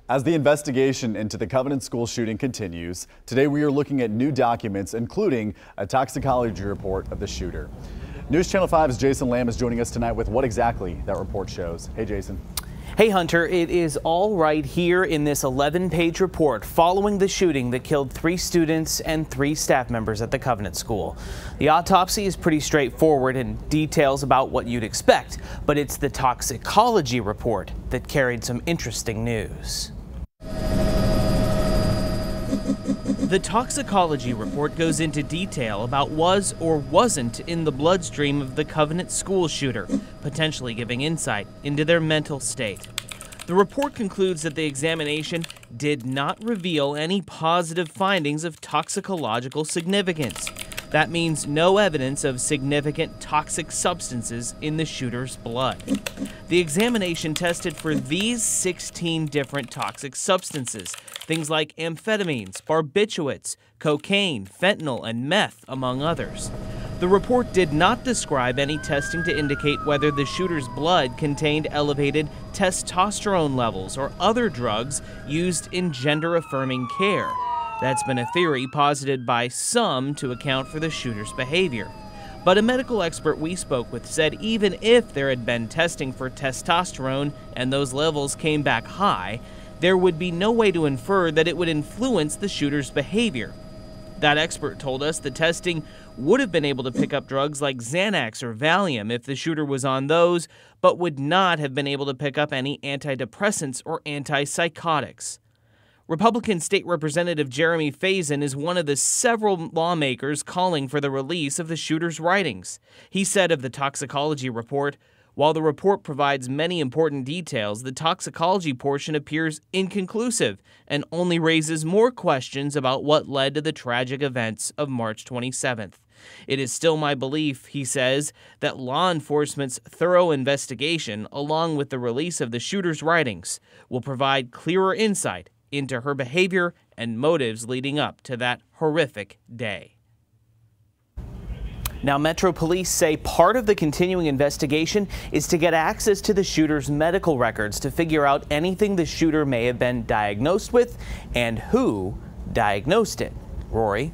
As the investigation into the Covenant School shooting continues, today we are looking at new documents, including a toxicology report of the shooter. News Channel 5's Jason Lamb is joining us tonight with what exactly that report shows. Hey, Jason. Hey, Hunter, it is all right here in this 11-page report following the shooting that killed 3 students and 3 staff members at the Covenant School. The autopsy is pretty straightforward and details about what you'd expect, but it's the toxicology report that carried some interesting news. The toxicology report goes into detail about was or wasn't in the bloodstream of the Covenant School shooter, potentially giving insight into their mental state. The report concludes that the examination did not reveal any positive findings of toxicological significance. That means no evidence of significant toxic substances in the shooter's blood. The examination tested for these 16 different toxic substances, things like amphetamines, barbiturates, cocaine, fentanyl, and meth, among others. The report did not describe any testing to indicate whether the shooter's blood contained elevated testosterone levels or other drugs used in gender-affirming care. That's been a theory posited by some to account for the shooter's behavior. But a medical expert we spoke with said even if there had been testing for testosterone and those levels came back high, there would be no way to infer that it would influence the shooter's behavior. That expert told us the testing would have been able to pick up drugs like Xanax or Valium if the shooter was on those, but would not have been able to pick up any antidepressants or antipsychotics. Republican State Representative Jeremy Faison is one of the several lawmakers calling for the release of the shooter's writings. He said of the toxicology report, "While the report provides many important details, the toxicology portion appears inconclusive and only raises more questions about what led to the tragic events of March 27th. It is still my belief," he says, "that law enforcement's thorough investigation, along with the release of the shooter's writings, will provide clearer insight into her behavior and motives leading up to that horrific day." Now, Metro Police say part of the continuing investigation is to get access to the shooter's medical records to figure out anything the shooter may have been diagnosed with and who diagnosed it. Rory?